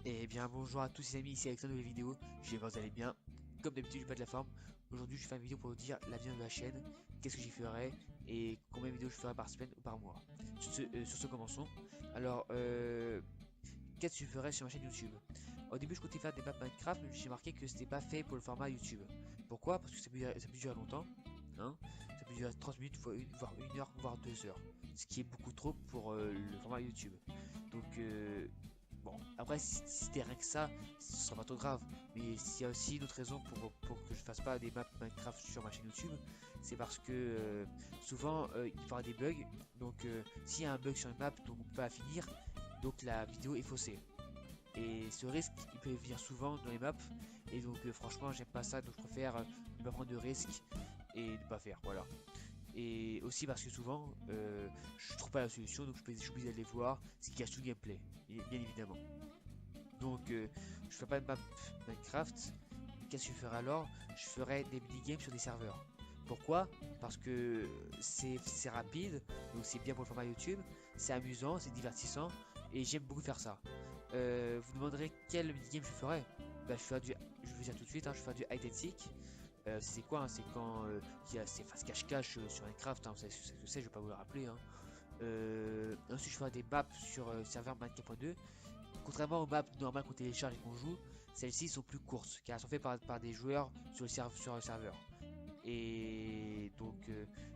Et bien bonjour à tous les amis, ici avec une nouvelle vidéo, j'espère que vous allez bien. Comme d'habitude je pas de la forme. Aujourd'hui je fais une vidéo pour vous dire l'avenir de la chaîne, qu'est-ce que j'y ferai et combien de vidéos je ferai par semaine ou par mois. Sur ce commençons. Alors qu'est-ce que je ferai sur ma chaîne YouTube? Au début je comptais faire des maps Minecraft mais j'ai marqué que c'était pas fait pour le format YouTube. Pourquoi? Parce que ça peut durer longtemps. Hein, ça peut durer 30 minutes, voire 1 heure, voire 2 heures. Ce qui est beaucoup trop pour le format YouTube. Donc bon, après, si c'était rien que ça, ce sera pas trop grave. Mais s'il y a aussi une autre raison pour que je fasse pas des maps Minecraft sur ma chaîne YouTube, c'est parce que souvent il y aura des bugs. Donc, s'il y a un bug sur une map, donc on peut pas la finir, donc la vidéo est faussée. Et ce risque, il peut venir souvent dans les maps. Et donc, franchement, j'aime pas ça. Donc, je préfère ne pas prendre de risques et ne pas faire. Voilà. Et aussi parce que souvent, je trouve pas la solution, donc je suis obligé d'aller voir ce qui cache tout le gameplay, bien évidemment. Donc, je ferai pas de map Minecraft. Qu'est-ce que je ferai alors? Je ferai des mini-games sur des serveurs. Pourquoi? Parce que c'est rapide, donc c'est bien pour le format YouTube, c'est amusant, c'est divertissant, et j'aime beaucoup faire ça. Vous demanderez quel mini-game je ferai? Bah, je vais dire tout de suite, hein, je vais faire du hide and seek. C'est quoi, hein? C'est quand il y a ces phases cache-cache sur Minecraft, hein, vous savez ce que c'est, je vais pas vous le rappeler, hein. Ensuite, je ferai des maps sur serveur Minecraft.2. Contrairement aux maps normales qu'on télécharge et qu'on joue, celles-ci sont plus courtes car elles sont faites par des joueurs sur le serveur. Et donc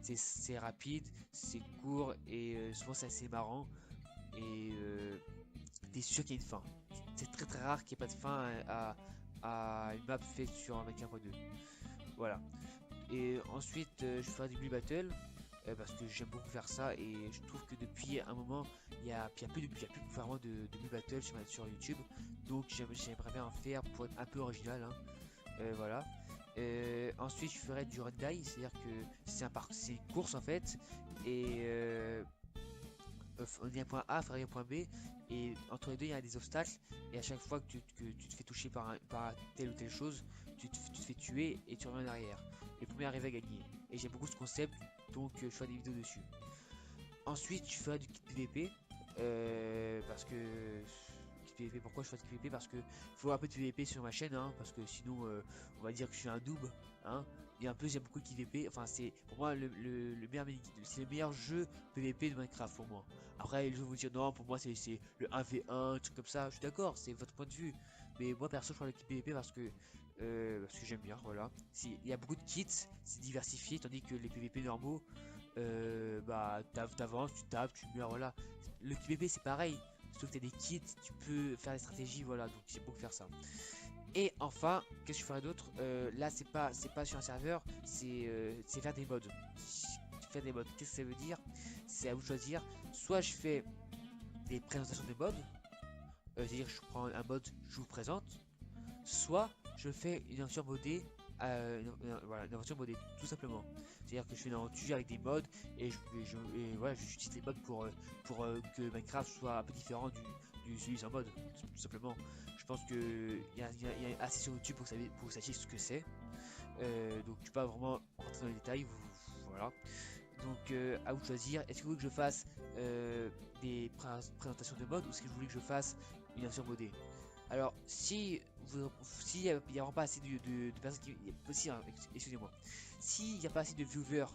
c'est rapide, c'est court et souvent c'est assez marrant. Et t'es sûr qu'il y a une fin. C'est très très rare qu'il n'y ait pas de fin à une map faite sur un Minecraft 2. Voilà. Et ensuite, je ferai du Blue Battle parce que j'aime beaucoup faire ça et je trouve que depuis un moment, il y a plus vraiment de Blue Battle sur YouTube. Donc j'aimerais bien en faire pour être un peu original, hein. Voilà. Ensuite, je ferai du Run Die, c'est-à-dire que c'est une course en fait. Et on dit un point A, faire un point B, et entre les deux il y a des obstacles, et à chaque fois que tu te fais toucher par telle ou telle chose, tu te fais tuer et tu reviens en arrière. Le premier arrivé à gagner. Et j'aime beaucoup ce concept, donc je ferai des vidéos dessus. Ensuite, je ferai du kit PVP, parce que kit PVP, pourquoi je fais du PVP? Parce que faut un peu de PVP sur ma chaîne, hein, parce que sinon on va dire que je suis un noob, hein. Et en plus j'aime beaucoup le PVP, enfin c'est pour moi le meilleur c'est le meilleur jeu PVP de Minecraft pour moi. Après je vais vous dire non, pour moi c'est le 1v1, truc comme ça, je suis d'accord, c'est votre point de vue. Mais moi perso je prends le kit PVP parce que j'aime bien, voilà. Il y a beaucoup de kits, c'est diversifié, tandis que les PVP normaux, bah t'avances, tu tapes, tu meurs, voilà. Le PVP c'est pareil, sauf que t'as des kits, tu peux faire des stratégies, voilà, donc c'est pour faire ça. Et enfin, qu'est-ce que je ferais d'autre? Là c'est pas sur un serveur, c'est faire des mods. Faire des mods, qu'est-ce que ça veut dire? C'est à vous de choisir. Soit je fais des présentations de mods, c'est-à-dire que je prends un mod, je vous présente, soit je fais une aventure modée, voilà, une aventure modée, tout simplement. C'est-à-dire que je fais une aventure avec des mods et voilà, j'utilise les mods pour que Minecraft soit un peu différent du celui sans mode, tout simplement. Je pense que il y a assez sur YouTube pour que vous sachiez ce que c'est. Donc tu peux pas vraiment rentrer dans les détails, voilà. Donc à vous de choisir. Est-ce que vous voulez que je fasse présentations de mode ou est-ce que vous voulez que je fasse une aventure modée? Alors, si il n'y a vraiment pas assez de personnes qui. Hein, excusez-moi. S'il n'y a pas assez de viewers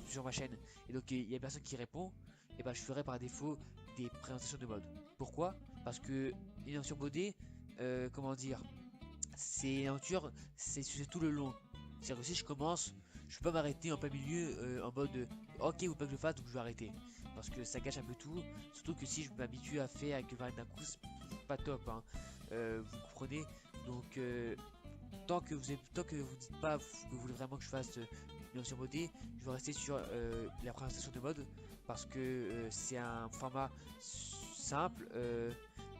sur ma chaîne et donc il y a personne qui répond, et ben je ferai par défaut des présentations de mode. Pourquoi? Parce que une aventure modée, comment dire, c'est une aventure, c'est sur tout le long. C'est-à-dire que si je commence, je peux pas m'arrêter en plein milieu en mode ok, ou pas que je le fasse, donc je vais arrêter. Parce que ça gâche un peu tout. Surtout que si je m'habitue à faire avec le variant d'un coup, c'est pas top, hein. Vous comprenez? Donc tant que vous dites pas que vous voulez vraiment que je fasse une version modée, je vais rester sur la présentation de mode parce que c'est un format simple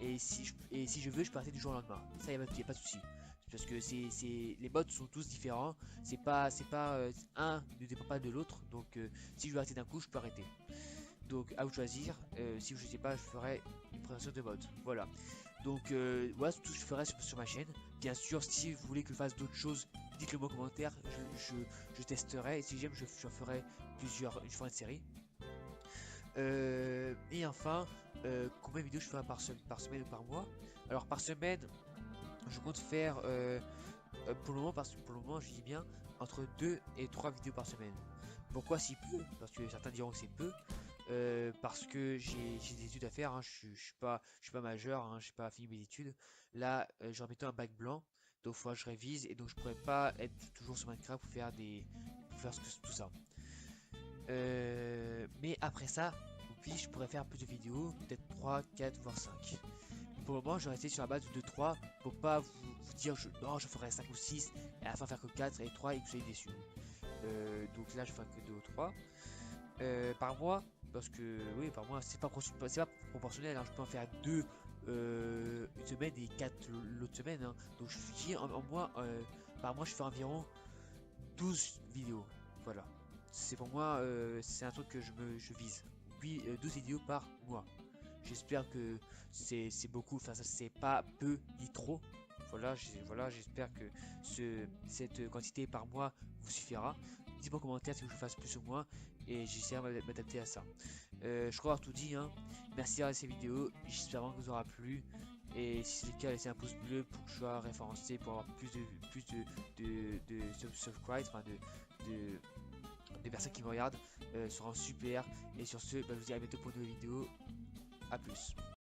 et si je veux, je peux arrêter du jour au lendemain. Ça, il n'y a pas de souci. Parce que les modes sont tous différents. C'est pas un ne dépend pas de l'autre. Donc, si je veux arrêter d'un coup, je peux arrêter. Donc à vous de choisir. Si vous ne sais pas, je ferai une présentation de mode. Voilà. Donc voilà c'est tout ce que je ferai sur ma chaîne. Bien sûr, si vous voulez que je fasse d'autres choses, dites-le moi en commentaire. Je testerai. Et si j'aime, je ferai une série. Et enfin, combien de vidéos je ferai par semaine ou par mois. Alors par semaine, je compte faire pour le moment, pour le moment je dis bien entre 2 et 3 vidéos par semaine. Pourquoi si peu? Parce que certains diront que c'est peu. Parce que j'ai des études à faire, hein. Je suis pas majeur, hein, j'ai pas fini mes études. Là, j'ai bientôt un bac blanc, donc il faudra que je révise et donc je pourrais pas être toujours sur Minecraft pour faire tout ça. Mais après ça, oui, je pourrais faire plus de vidéos, peut-être 3 4 voire 5. Pour le moment, je vais rester sur la base de 3 pour pas vous dire non, je ferai 5 ou 6 et à la fin faire que 4 et 3 et que vous soyez déçus. Donc là, je ferai que 2 ou 3 par mois, parce que oui, par mois, c'est pas proportionnel, hein. Je peux en faire 2 une semaine et 4 l'autre semaine, hein. Donc je dis en mois, par mois, je fais environ 12 vidéos. Voilà. C'est pour moi, c'est un truc que je vise. Oui, 12 vidéos par mois. J'espère que c'est beaucoup, enfin ça c'est pas peu ni trop. Voilà, j'espère que cette quantité par mois vous suffira. Dites-moi en commentaire si je fasse plus ou moins et j'essaierai de m'adapter à ça. Je crois avoir tout dit, hein. Merci d'avoir ces vidéos, j'espère vraiment que vous aura plu. Et si c'est le cas, laissez un pouce bleu pour que je sois référencé, pour avoir plus de subscribe, enfin de personnes qui me regardent. Sera super. Et sur ce, bah, je vous dis à bientôt pour une nouvelle vidéo. A plus.